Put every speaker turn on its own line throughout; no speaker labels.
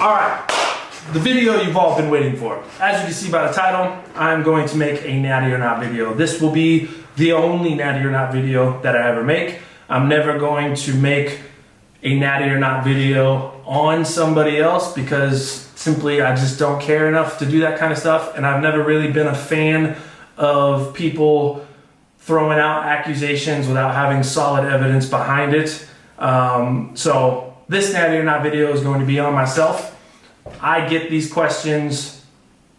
All right, the video you've all been waiting for. As you can see by the title, I'm going to make a Natty or Not video. This will be the only Natty or Not video that I ever make. I'm never going to make a Natty or Not video on somebody else because simply I just don't care enough to do that kind of stuff, and I've never really been a fan of people throwing out accusations without having solid evidence behind it. So this Natty or Not video is going to be on myself. I get these questions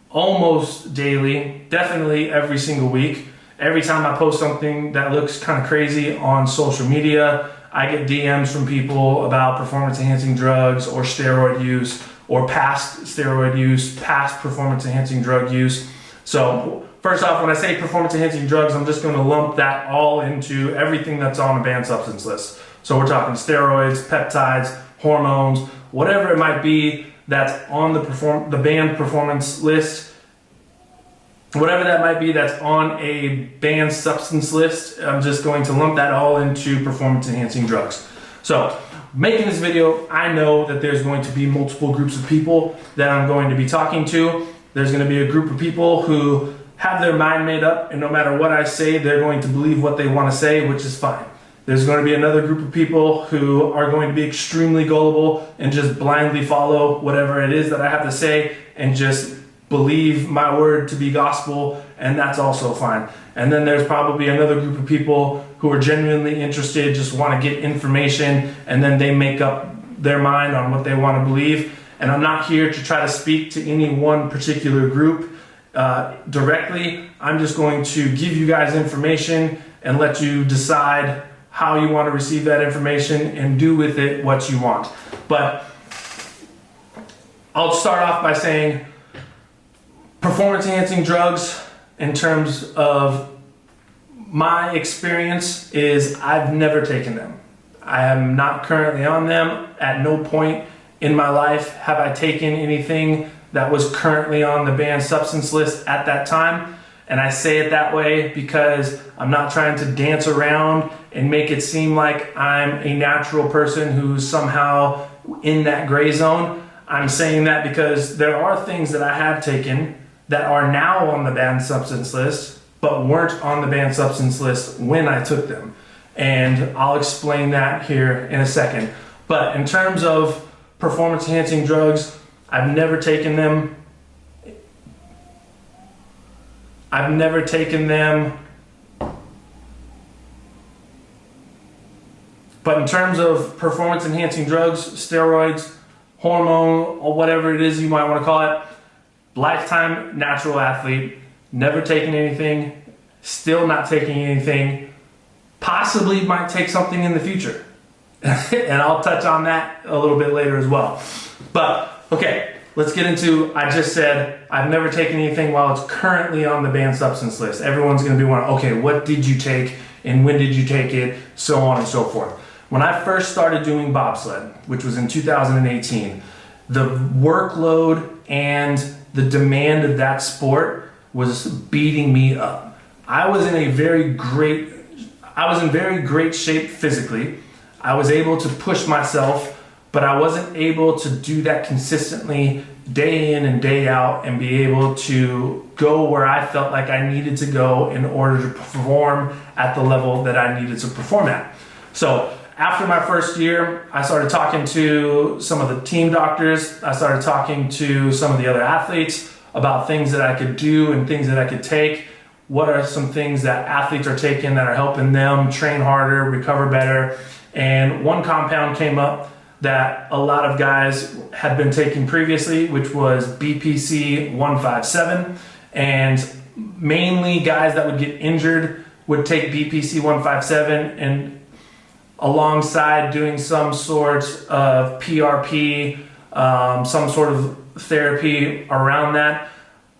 almost daily, definitely every single week. Every time I post something that looks kind of crazy on social media, I get DMs from people about performance enhancing drugs or steroid use or past steroid use, past performance enhancing drug use. So first off, when I say performance enhancing drugs, I'm just going to lump that all into everything that's on a banned substance list. So we're talking steroids, peptides, hormones, whatever it might be that's on the banned performance list, whatever that might be that's on a banned substance list, I'm just going to lump that all into performance enhancing drugs. So making this video, I know that there's going to be multiple groups of people that I'm going to be talking to. There's going to be a group of people who have their mind made up, and no matter what I say, they're going to believe what they want to say, which is fine. There's going to be another group of people who are going to be extremely gullible and just blindly follow whatever it is that I have to say and just believe my word to be gospel, and that's also fine. And then there's probably another group of people who are genuinely interested, just want to get information, and then they make up their mind on what they want to believe. And I'm not here to try to speak to any one particular group directly. I'm just going to give you guys information and let you decide how you want to receive that information and do with it what you want. But I'll start off by saying performance enhancing drugs, in terms of my experience, is I've never taken them. I am not currently on them. At no point in my life have I taken anything that was currently on the banned substance list at that time. And I say it that way because I'm not trying to dance around and make it seem like I'm a natural person who's somehow in that gray zone. I'm saying that because there are things that I have taken that are now on the banned substance list, but weren't on the banned substance list when I took them. And I'll explain that here in a second. But in terms of performance enhancing drugs, I've never taken them. But in terms of performance enhancing drugs, steroids, hormone, or whatever it is you might want to call it, lifetime natural athlete, never taken anything, still not taking anything, possibly might take something in the future. And I'll touch on that a little bit later as well. But okay, let's get into, I just said I've never taken anything while it's currently on the banned substance list. Everyone's going to be wondering, okay, what did you take and when did you take it, so on and so forth. When I first started doing bobsled, which was in 2018, the workload and the demand of that sport was beating me up. I was in very great shape physically. I was able to push myself, but I wasn't able to do that consistently day in and day out and be able to go where I felt like I needed to go in order to perform at the level that I needed to perform at. So after my first year, I started talking to some of the team doctors. I started talking to some of the other athletes about things that I could do and things that I could take. What are some things that athletes are taking that are helping them train harder, recover better? And one compound came up that a lot of guys had been taking previously, which was BPC 157. And mainly guys that would get injured would take BPC 157 and alongside doing some sort of PRP, some sort of therapy around that.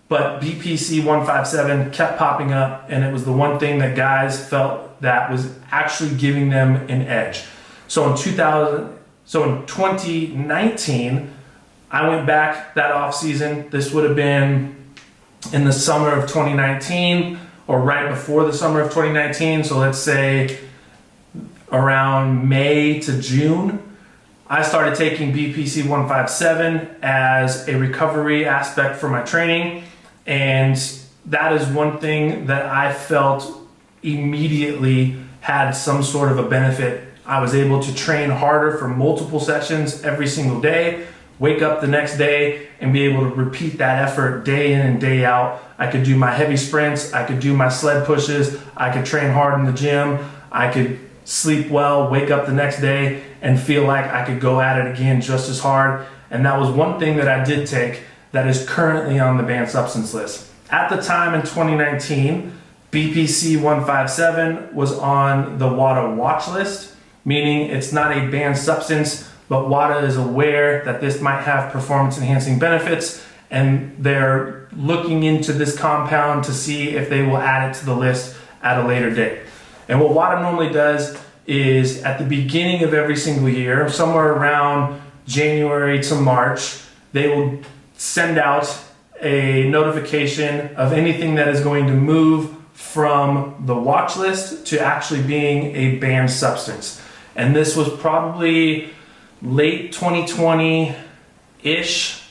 But BPC 157 kept popping up, and it was the one thing that guys felt that was actually giving them an edge. So in 2019, I went back that off season. This would have been in the summer of 2019 or right before the summer of 2019. So let's say around May to June, I started taking BPC 157 as a recovery aspect for my training, and that is one thing that I felt immediately had some sort of a benefit. I was able to train harder for multiple sessions every single day, wake up the next day and be able to repeat that effort day in and day out. I could do my heavy sprints, I could do my sled pushes, I could train hard in the gym, I could sleep well, wake up the next day and feel like I could go at it again just as hard. And that was one thing that I did take that is currently on the banned substance list. At the time in 2019, BPC 157 was on the WADA watch list, meaning it's not a banned substance, but WADA is aware that this might have performance enhancing benefits, and they're looking into this compound to see if they will add it to the list at a later date. And what WADA normally does is at the beginning of every single year, somewhere around January to March, they will send out a notification of anything that is going to move from the watch list to actually being a banned substance. And this was probably late 2020-ish,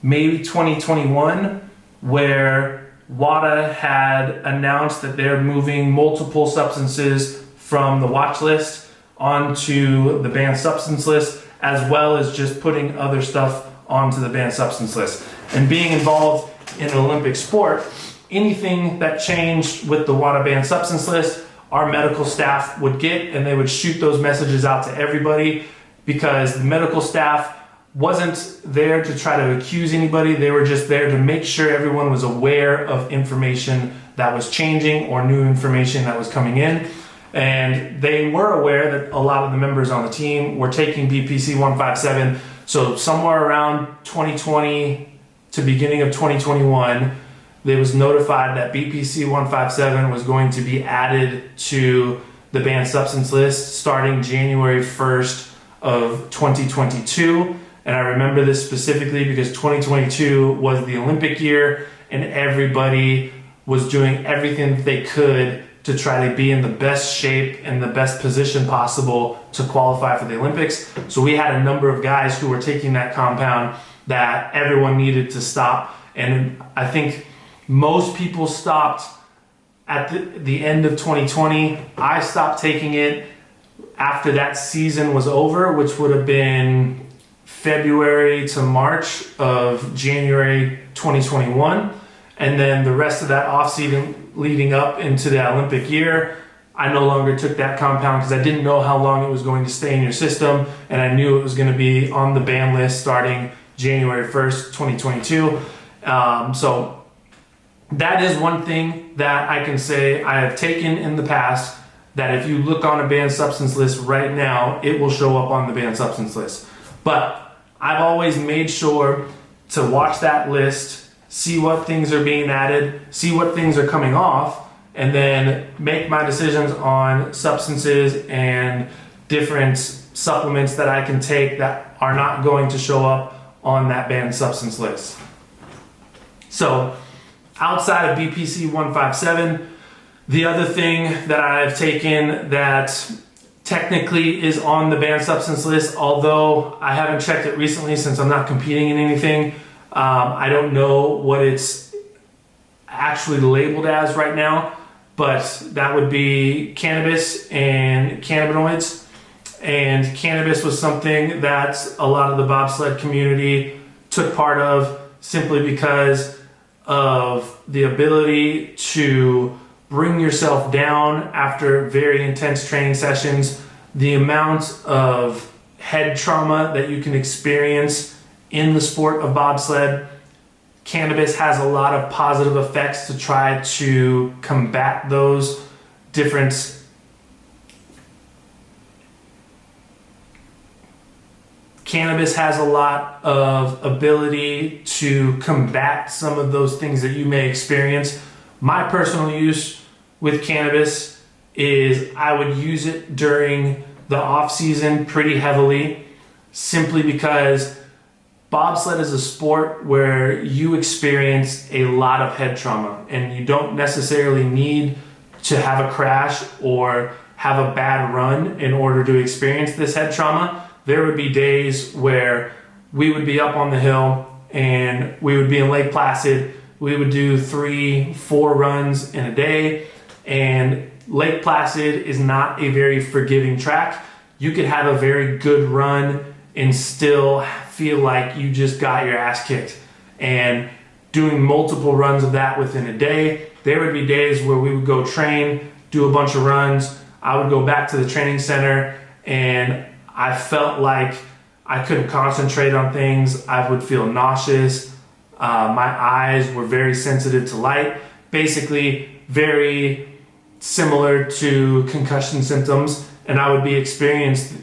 maybe 2021, where WADA had announced that they're moving multiple substances from the watch list onto the banned substance list, as well as just putting other stuff onto the banned substance list. And being involved in an Olympic sport, anything that changed with the WADA banned substance list, our medical staff would get, and they would shoot those messages out to everybody, because the medical staff wasn't there to try to accuse anybody. They were just there to make sure everyone was aware of information that was changing or new information that was coming in. And they were aware that a lot of the members on the team were taking BPC 157. So somewhere around 2020 to beginning of 2021, they was notified that BPC 157 was going to be added to the banned substance list starting January 1st of 2022. And I remember this specifically because 2022 was the Olympic year, and everybody was doing everything that they could to try to be in the best shape and the best position possible to qualify for the Olympics. So we had a number of guys who were taking that compound that everyone needed to stop. And I think most people stopped at the end of 2020. I stopped taking it after that season was over, which would have been February to March of January 2021. And then the rest of that off season leading up into the Olympic year, I no longer took that compound because I didn't know how long it was going to stay in your system, and I knew it was going to be on the ban list starting January 1st, 2022. So that is one thing that I can say I have taken in the past, that if you look on a banned substance list right now, it will show up on the banned substance list. But I've always made sure to watch that list, see what things are being added, see what things are coming off, and then make my decisions on substances and different supplements that I can take that are not going to show up on that banned substance list. So outside of BPC 157, the other thing that I've taken that technically is on the banned substance list, although I haven't checked it recently since I'm not competing in anything, I don't know what it's actually labeled as right now, but that would be cannabis and cannabinoids. And cannabis was something that a lot of the bobsled community took part of simply because of the ability to bring yourself down after very intense training sessions, the amount of head trauma that you can experience in the sport of bobsled. Cannabis has a lot of positive effects to try to combat those different Cannabis has a lot of ability to combat some of those things that you may experience. My personal use with cannabis is I would use it during the off season pretty heavily, simply because bobsled is a sport where you experience a lot of head trauma, and you don't necessarily need to have a crash or have a bad run in order to experience this head trauma. there would be days where we would be up on the hill and we would be in Lake Placid. We would do 3-4 runs in a day, and Lake Placid is not a very forgiving track. You could have a very good run and still feel like you just got your ass kicked. And doing multiple runs of that within a day, there would be days where we would go train, do a bunch of runs. I would go back to the training center and I felt like I couldn't concentrate on things. I would feel nauseous. My eyes were very sensitive to light. Basically, very similar to concussion symptoms. And I would experience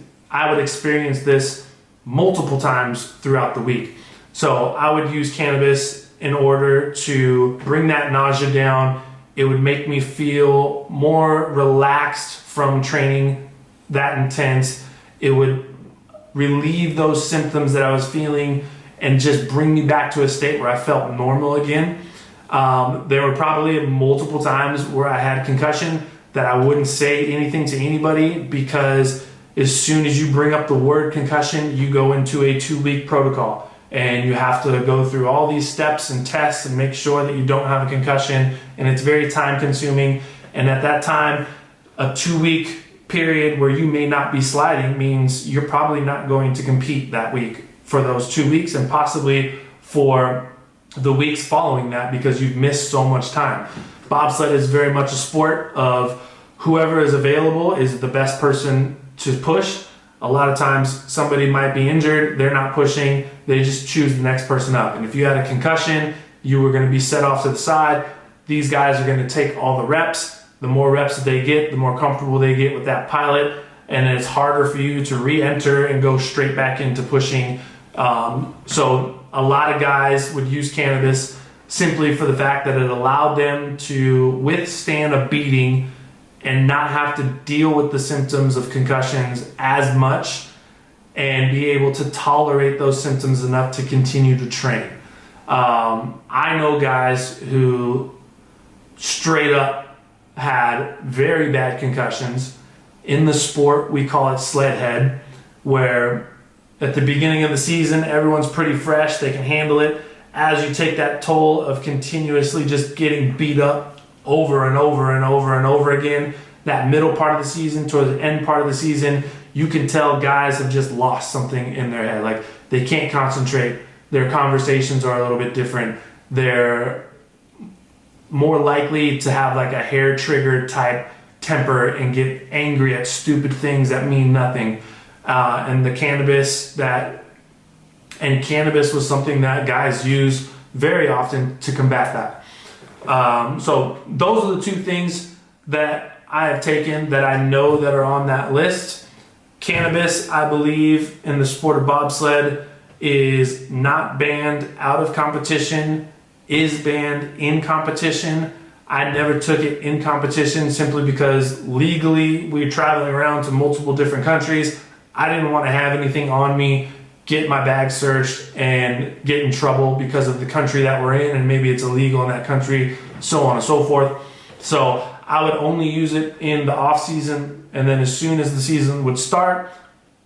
this multiple times throughout the week. So I would use cannabis in order to bring that nausea down. It would make me feel more relaxed from training that intense. It would relieve those symptoms that I was feeling and just bring me back to a state where I felt normal again. There were probably multiple times where I had concussion that I wouldn't say anything to anybody, because as soon as you bring up the word concussion, you go into a 2-week protocol and you have to go through all these steps and tests and make sure that you don't have a concussion, and it's very time consuming. And at that time, a 2-week period where you may not be sliding means you're probably not going to compete that week for those 2 weeks, and possibly for the weeks following that, because you've missed so much time. Bobsled is very much a sport of whoever is available is the best person to push. A lot of times somebody might be injured, they're not pushing, they just choose the next person up. And if you had a concussion, you were going to be set off to the side. These guys are going to take all the reps. The more reps that they get, the more comfortable they get with that pilot, and it's harder for you to re-enter and go straight back into pushing. So a lot of guys would use cannabis simply for the fact that it allowed them to withstand a beating and not have to deal with the symptoms of concussions as much, and be able to tolerate those symptoms enough to continue to train. I know guys who straight up had very bad concussions. In the sport, we call it sled head, where at the beginning of the season, everyone's pretty fresh, they can handle it. As you take that toll of continuously just getting beat up over and over and over and over again, that middle part of the season towards the end part of the season, you can tell guys have just lost something in their head. Like, they can't concentrate. Their conversations are a little bit different. They're more likely to have like a hair trigger type temper and get angry at stupid things that mean nothing. And cannabis was something that guys use very often to combat that. So those are the two things that I have taken that I know that are on that list. Cannabis, I believe, in the sport of bobsled is not banned out of competition, is banned in competition. I never took it in competition simply because legally we're traveling around to multiple different countries. I didn't want to have anything on me, get my bag searched, and get in trouble because of the country that we're in, and maybe it's illegal in that country, so on and so forth. So I would only use it in the off season, and then as soon as the season would start,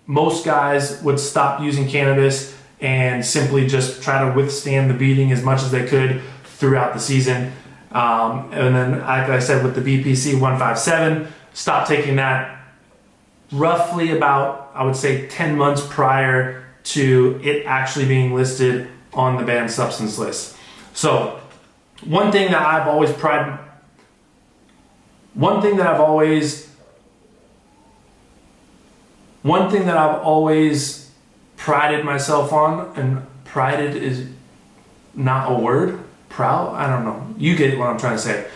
most guys would stop using cannabis and simply just try to withstand the beating as much as they could throughout the season. And then, like I said, with the BPC 157, stop taking that roughly about, I would say, 10 months prior to it actually being listed on the banned substance list. So one thing that I've always prided myself on, and prided is not a word, proud, I don't know, you get what I'm trying to say,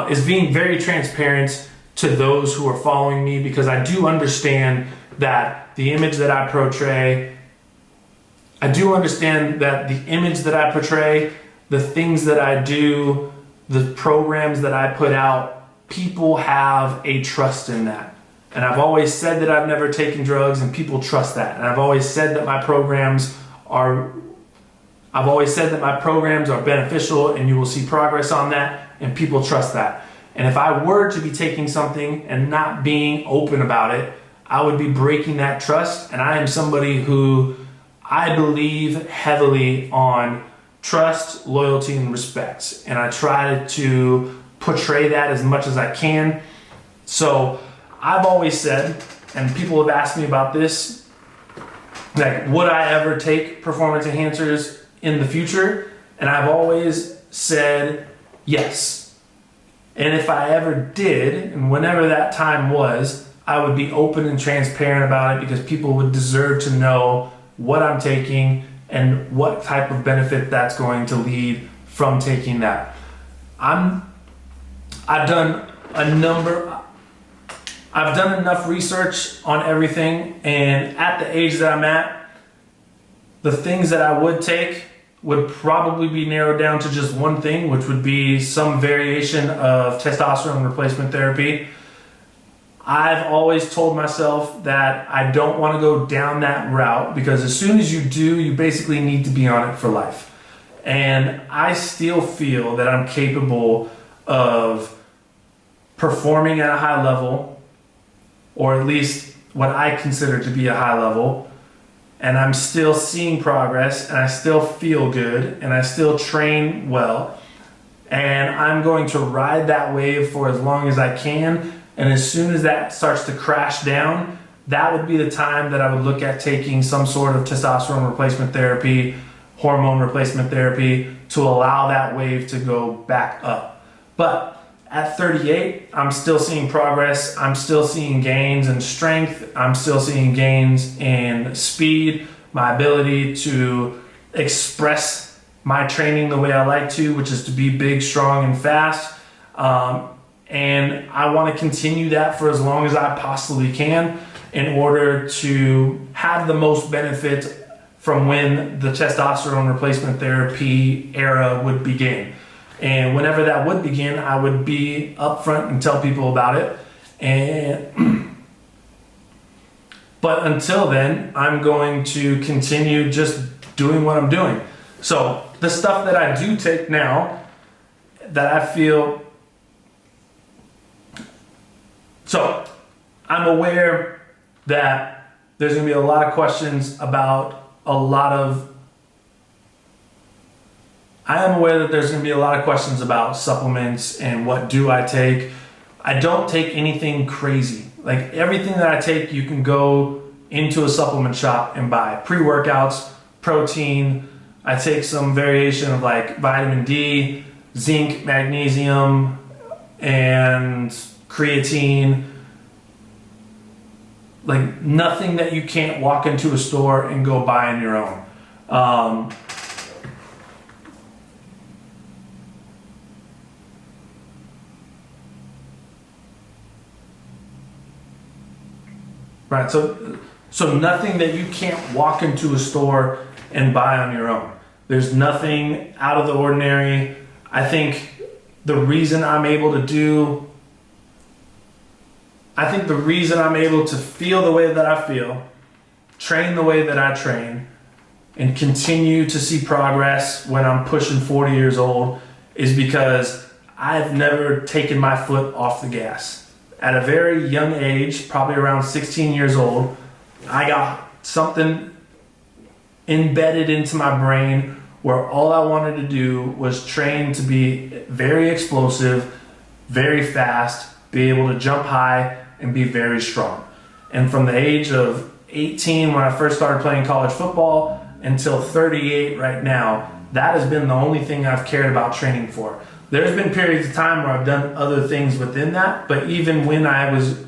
is being very transparent to those who are following me, because I do understand that the image that I portray, the things that I do, the programs that I put out, people have a trust in that. And I've always said that I've never taken drugs, and people trust that. And I've always said that my programs are beneficial, and you will see progress on that, and people trust that. And if I were to be taking something and not being open about it, I would be breaking that trust. And I am somebody who I believe heavily on trust, loyalty, and respect. And I try to portray that as much as I can. So I've always said, and people have asked me about this, like, would I ever take performance enhancers in the future? And I've always said yes. And if I ever did, and whenever that time was, I would be open and transparent about it, because people would deserve to know what I'm taking and what type of benefit that's going to lead from taking that. I've done enough research on everything, and at the age that I'm at, the things that I would take would probably be narrowed down to just one thing, which would be some variation of testosterone replacement therapy. I've always told myself that I don't want to go down that route, because as soon as you do, you basically need to be on it for life. And I still feel that I'm capable of performing at a high level, or at least what I consider to be a high level, and I'm still seeing progress, and I still feel good, and I still train well, and I'm going to ride that wave for as long as I can. And as soon as that starts to crash down, that would be the time that I would look at taking some sort of testosterone replacement therapy, hormone replacement therapy, to allow that wave to go back up. But at 38, I'm still seeing progress. I'm still seeing gains in strength. I'm still seeing gains in speed, my ability to express my training the way I like to, which is to be big, strong, and fast. And I want to continue that for as long as I possibly can, in order to have the most benefit from when the testosterone replacement therapy era would begin. And whenever that would begin, I would be upfront and tell people about it. But until then, I'm going to continue just doing what I'm doing. So the stuff that I do take now, that I feel, so I'm aware that there's going to be a lot of questions about I am aware that there's going to be a lot of questions about supplements and what do I take. I don't take anything crazy. Like, everything that I take, you can go into a supplement shop and buy. Pre-workouts, protein. I take some variation of like vitamin D, zinc, magnesium, and creatine. Like, nothing that you can't walk into a store and go buy on your own. Right, so nothing that you can't walk into a store and buy on your own. There's nothing out of the ordinary. I think the reason I'm able to feel the way that I feel, train the way that I train, and continue to see progress when I'm pushing 40 years old is because I've never taken my foot off the gas. At a very young age, probably around 16 years old, I got something embedded into my brain where all I wanted to do was train to be very explosive, very fast, be able to jump high, and be very strong. And from the age of 18, when I first started playing college football, until 38 right now, that has been the only thing I've cared about training for. There's been periods of time where I've done other things within that, but even when I was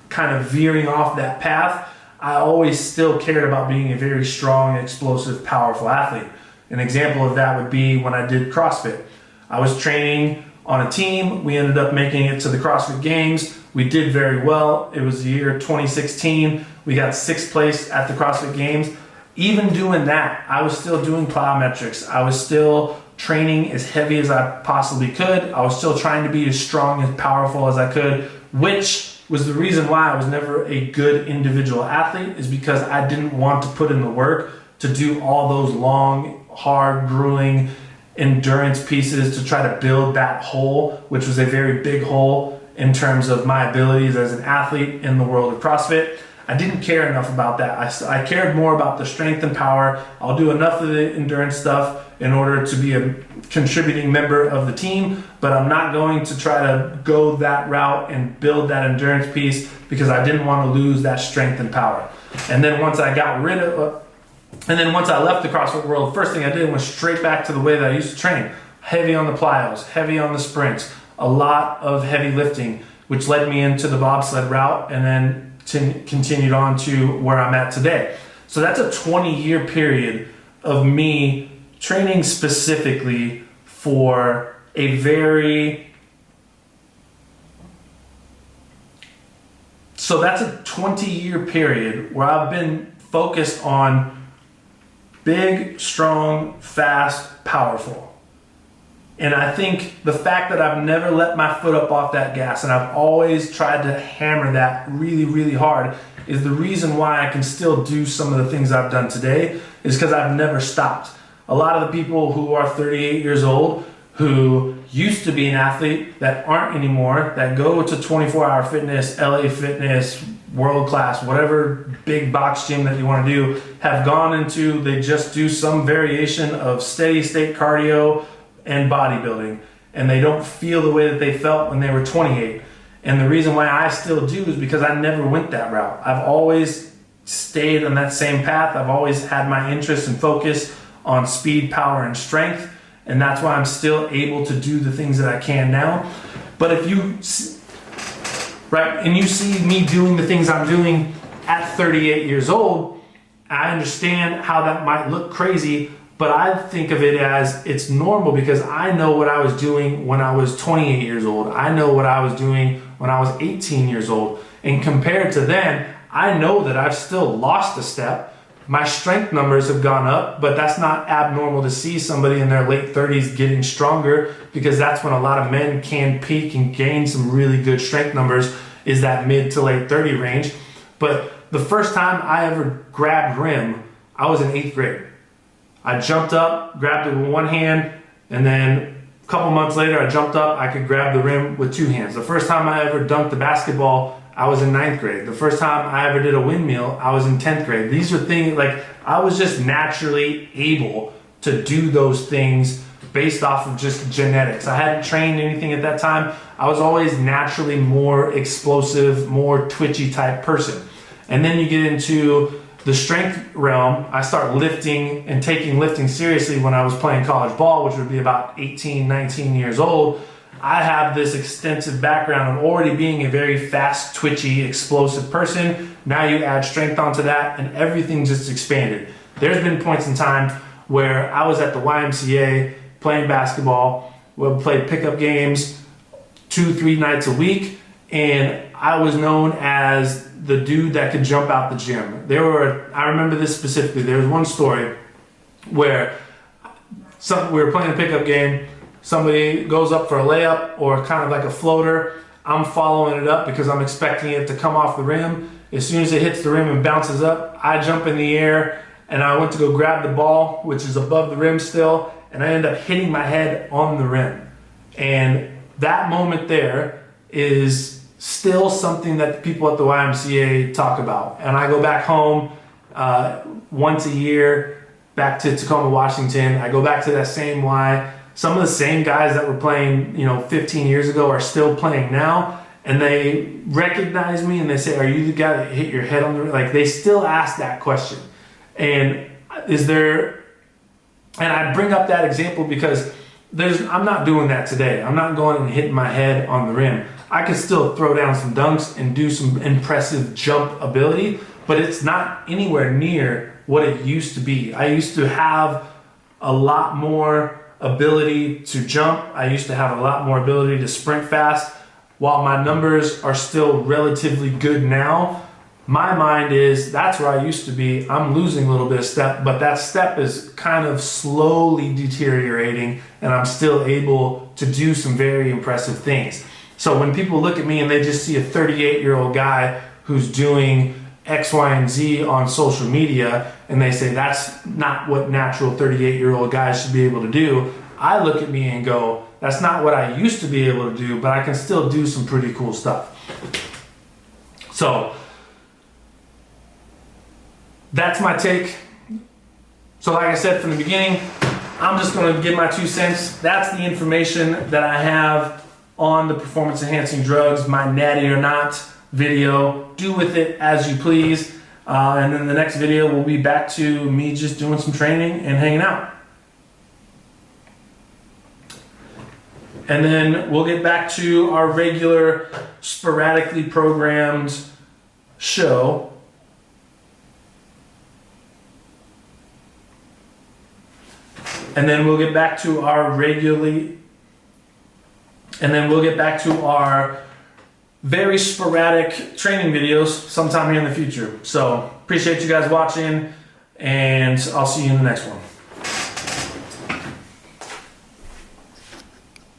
kind of veering off that path, I always still cared about being a very strong, explosive, powerful athlete. An example of that would be when I did CrossFit. I was training on a team. We ended up making it to the CrossFit Games. We did very well. It was the year 2016. We got 6th place at the CrossFit Games. Even doing that, I was still doing plyometrics. I was still training as heavy as I possibly could. I was still trying to be as strong and powerful as I could, which was the reason why I was never a good individual athlete, is because I didn't want to put in the work to do all those long, hard, grueling endurance pieces to try to build that hole, which was a very big hole in terms of my abilities as an athlete in the world of CrossFit. I didn't care enough about that. I cared more about the strength and power. I'll do enough of the endurance stuff in order to be a contributing member of the team, but I'm not going to try to go that route and build that endurance piece because I didn't want to lose that strength and power. And then once I left the CrossFit world, the first thing I did was straight back to the way that I used to train. Heavy on the plyos, heavy on the sprints, a lot of heavy lifting, which led me into the bobsled route and then continued on to where I'm at today. So that's a 20-year period of me training specifically for a So that's a 20-year period where I've been focused on big, strong, fast, powerful. And I think the fact that I've never let my foot up off that gas and I've always tried to hammer that really, really hard is the reason why I can still do some of the things I've done today, is because I've never stopped. A lot of the people who are 38 years old, who used to be an athlete that aren't anymore, that go to 24-hour fitness, LA Fitness, World Class, whatever big box gym that you want to do, have gone into, they just do some variation of steady state cardio and bodybuilding, and they don't feel the way that they felt when they were 28. And the reason why I still do is because I never went that route. I've always stayed on that same path. I've always had my interest and focus on speed, power, and strength, and that's why I'm still able to do the things that I can now. But if you see me doing the things I'm doing at 38 years old, I understand how that might look crazy, but I think of it as it's normal because I know what I was doing when I was 28 years old. I know what I was doing when I was 18 years old. And compared to then, I know that I've still lost a step. My strength numbers have gone up, but that's not abnormal to see somebody in their late 30s getting stronger, because that's when a lot of men can peak and gain some really good strength numbers, is that mid to late 30 range. But the first time I ever grabbed rim, I was in 8th grade. I jumped up, grabbed it with one hand, and then a couple months later I jumped up, I could grab the rim with two hands. The first time I ever dunked a basketball, I was in 9th grade. The first time I ever did a windmill, I was in 10th grade. These are things like I was just naturally able to do those things based off of just genetics. I hadn't trained anything at that time. I was always naturally more explosive, more twitchy type person. And then you get into the strength realm. I start lifting and taking lifting seriously when I was playing college ball, which would be about 18, 19 years old. I have this extensive background of already being a very fast, twitchy, explosive person. Now you add strength onto that and everything just expanded. There's been points in time where I was at the YMCA playing basketball. We played pickup games 2-3 nights a week, and I was known as the dude that could jump out the gym. I remember this specifically. There was one story where we were playing a pickup game. Somebody goes up for a layup or kind of like a floater. I'm following it up because I'm expecting it to come off the rim. As soon as it hits the rim and bounces up, I jump in the air and I went to go grab the ball, which is above the rim still, and I end up hitting my head on the rim. And that moment there is still something that people at the YMCA talk about. And I go back home once a year, back to Tacoma, Washington. I go back to that same Y. Some of the same guys that were playing, 15 years ago are still playing now, and they recognize me and they say, "Are you the guy that hit your head on the rim?" Like, they still ask that question. And I bring up that example because I'm not doing that today. I'm not going and hitting my head on the rim. I can still throw down some dunks and do some impressive jump ability, but it's not anywhere near what it used to be. I used to have a lot more ability to jump. I used to have a lot more ability to sprint fast. While my numbers are still relatively good now, my mind is that's where I used to be. I'm losing a little bit of step, but that step is kind of slowly deteriorating, and I'm still able to do some very impressive things. So when people look at me and they just see a 38-year-old guy who's doing X, Y, and Z on social media, and they say that's not what natural 38-year-old guys should be able to do, I look at me and go, that's not what I used to be able to do, but I can still do some pretty cool stuff. So that's my take. So like I said from the beginning, I'm just going to give my 2 cents. That's the information that I have on the performance enhancing drugs, my natty or not video. Do with it as you please. And then the next video will be back to me just doing some training and hanging out. And then we'll get back to our regular sporadically programmed show. And then we'll get back to our very sporadic training videos sometime here in the future. So appreciate you guys watching, and I'll see you in the next one.